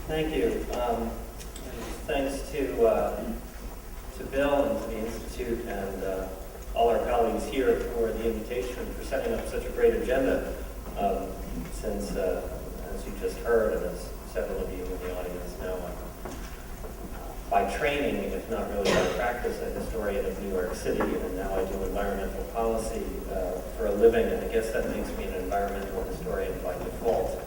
Thank you. Thanks to Bill and to the Institute and all our colleagues here for the invitation and for setting up such a great agenda. Since, as you just heard, and as several of you in the audience know, by training, if not really by practice, a historian of New York City, and now I do environmental policy for a living, and I guess that makes me an environmental historian by default.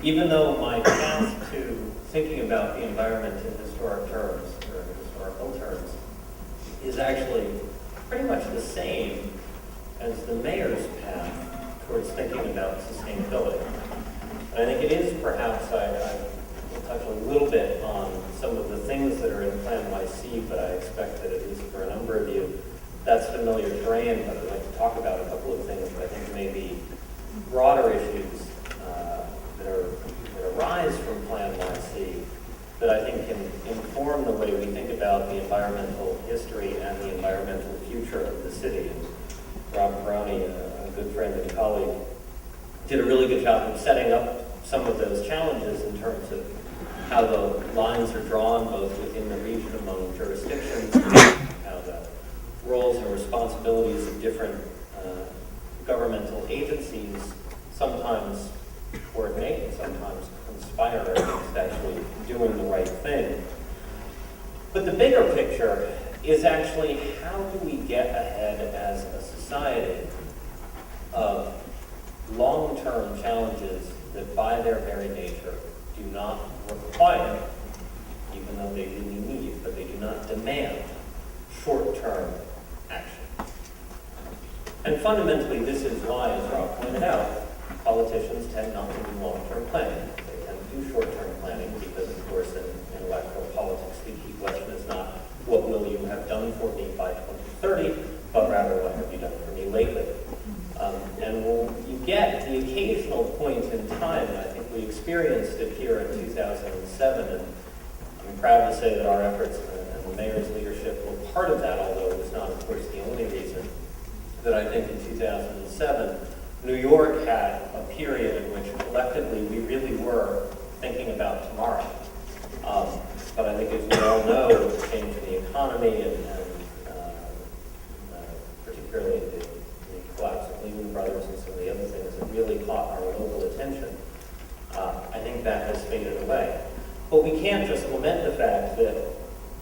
Even though my path to thinking about the environment in historic terms, or historical terms, is actually pretty much the same as the mayor's path towards thinking about sustainability. And I think it is perhaps, I will touch a little bit on some of the things that are in PlaNYC, but I expect that it is for a number of you that's familiar terrain, but I'd like to talk about a couple of things that I think may be broader issues that arise from PlaNYC that I think can inform the way we think about the environmental history and the environmental future of the city. And Rob Peroni, a good friend and colleague, did a really good job of setting up some of those challenges in terms of how the lines are drawn both within the region among jurisdictions, how the roles and responsibilities of different governmental agencies sometimes coordinate and sometimes conspire against actually doing the right thing. But the bigger picture is actually how do we get ahead as a society of long-term challenges that by their very nature do not require, even though they really need, but they do not demand short-term action. And fundamentally, this is why, as Rob pointed out, politicians tend not to do long-term planning. They tend to do short-term planning because, of course, in electoral politics, the key question is not what will you have done for me by 2030, but rather what have you done for me lately. And you get the occasional point in time, and I think we experienced it here in 2007, and I'm proud to say that our efforts and the mayor's leadership were part of that, although it was not, of course, the only reason, that I think in 2007, New York had a period in which collectively we really were thinking about tomorrow. But I think as we all know, the change in the economy and particularly the collapse of Lehman Brothers and some of the other things that really caught our local attention, I think that has faded away. But we can't just lament the fact that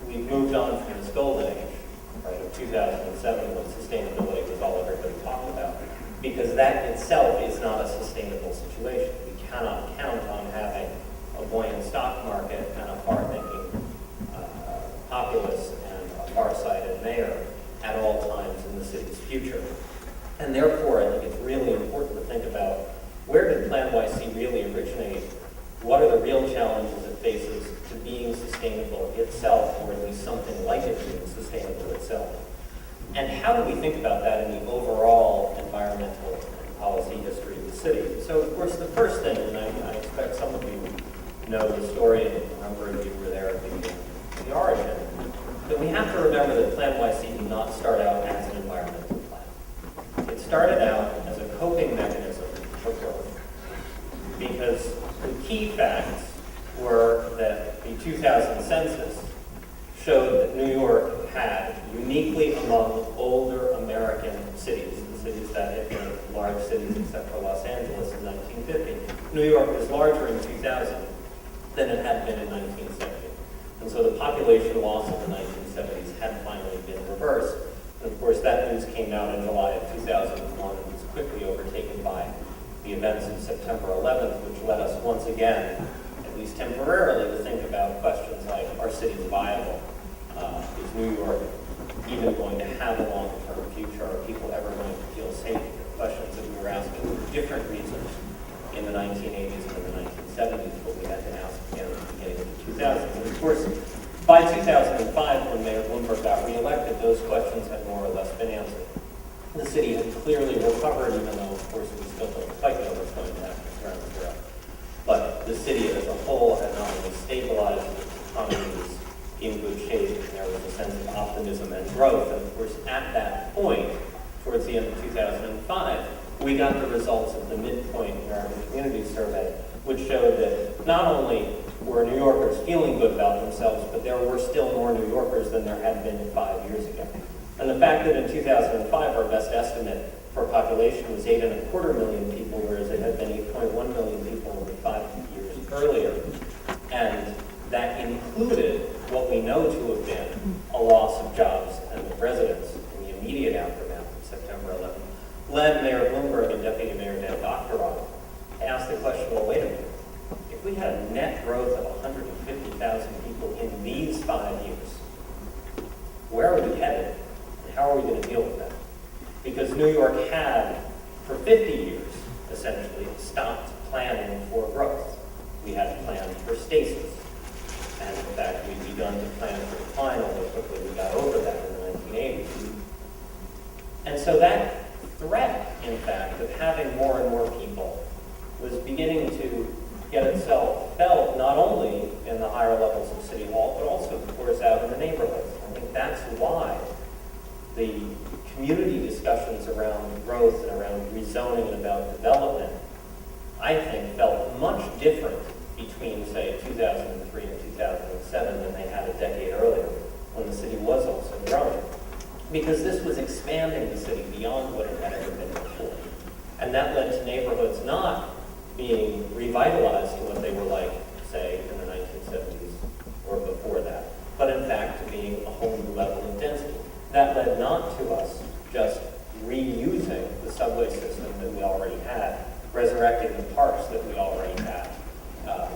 we've moved on from this golden age, right, of 2007 when sustainability was all everybody talked about, because that itself is not a sustainable situation. We cannot count on having a buoyant stock market and a far-thinking populace and a far-sighted mayor at all times in the city's future. And therefore, I think it's really important to think about where did PlaNYC really originate? What are the real challenges it faces to being sustainable itself, or at least something like it being sustainable itself? And how do we think about that in the overall environmental and policy history of the city? So, of course, the first thing, and I expect some of you know the story, and a number of you were there at the origin, that we have to remember that PlaNYC did not start out as an environmental plan. It started out as a coping mechanism for growth, because the key facts were that the 2000 census showed that New York had, uniquely among older American cities, the cities that had been large cities except for Los Angeles in 1950, New York was larger in 2000 than it had been in 1970. And so the population loss in the 1970s had finally been reversed. And of course, that news came out in July of 2001 and was quickly overtaken by the events of September 11th, which led us once again, at least temporarily, to think about questions like, are cities viable? Is New York even going to have a long-term future? Are people ever going to feel safe? Questions that we were asking for different reasons in the 1980s and in the 1970s, but we had to ask again at the beginning of the 2000s. And of course, by 2005, when Mayor Bloomberg got reelected, those questions had more or less been answered. The city had clearly recovered, even though, of course, we still don't quite know what's going to happen in terms of growth. But the city as a whole had not only stabilized, its economy was in good shape, and there was a sense of optimism and growth. And of course, at that point, towards the end of 2005, we got the results of the midpoint American Community Survey, which showed that not only were New Yorkers feeling good about themselves, but there were still more New Yorkers than there had been 5 years ago. And the fact that in 2005, our best estimate for population was 8.25 million people, whereas it had been 8.1 million people only 5 years earlier. And that included what we know to have been a loss of jobs and of residents in the immediate aftermath of September 11th, led Mayor Bloomberg and Deputy Mayor Dan Doctorow to ask the question, well, wait a minute. If we had a net growth of 150,000 people in these 5 years, where are we headed? And how are we going to deal with that? Because New York had, for 50 years, essentially, stopped planning for growth. We had planned for stasis. And in fact, we'd begun to plan for decline, although quickly we got over that in the 1980s. And so that threat, in fact, of having more and more people was beginning to get itself felt not only in the higher levels of City Hall, but also, of course, out in the neighborhoods. I think that's why the community discussions around growth and around rezoning and about development, I think, felt much different between, say, 2003 and 2007 than they had a decade earlier, when the city was also growing. Because this was expanding the city beyond what it had ever been before. And that led to neighborhoods not being revitalized to what they were like, say, in the 1970s or before that, but in fact to being a whole new level of density. That led not to us just reusing the subway system that we already had, resurrecting the parks that we already had,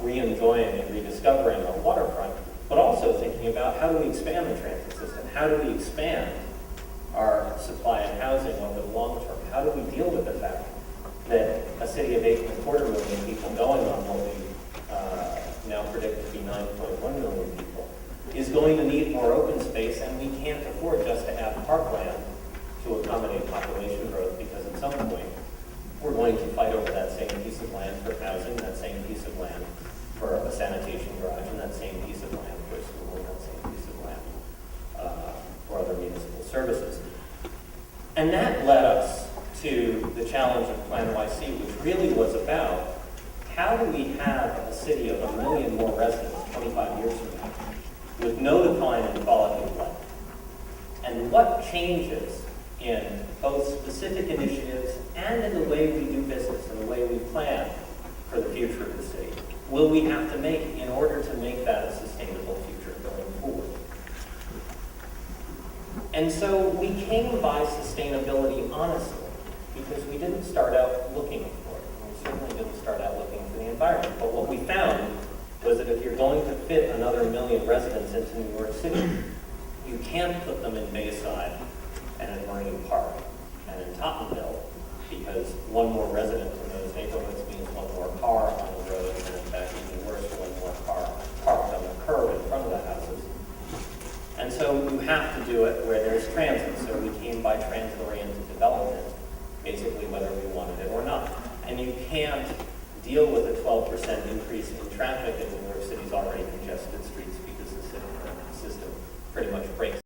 re-enjoying and rediscovering our waterfront, but also thinking about how do we expand the transit system? How do we expand our supply of housing over the long term? How do we deal with the fact that a city of 8.25 million people going on what we now predict to be 9.1 million people is going to need more open space, and we can't afford just to have parkland to accommodate population growth, because at some point we're going to fight over that same piece of land for housing, that same piece of land for a sanitation garage, and that same piece of land for a school, and that same piece of land for other municipal services. And that led us to the challenge of PlaNYC, which really was about how do we have a city of 1 million more residents 25 years from now with no decline in quality of life? And what changes in both specific initiatives and in the way we do business and the way we plan for the future of the city will we have to make in order to make that a sustainable future going forward? And so we came by sustainability honestly, because we didn't start out looking for it. We certainly didn't start out looking for the environment. But what we found was that if you're going to fit another 1 million residents into New York City, you can't put them in Bayside and in Marine Park and in Tottenville, because one more resident in those neighborhoods means one more car on the road, and in fact, even worse, one more car parked on the curb in front of the houses. And so you have to do it where there's transit. So we came by transit-oriented development, basically whether we wanted it or not. And you can't deal with a 12% increase in traffic in New York City's already congested streets, because the system pretty much breaks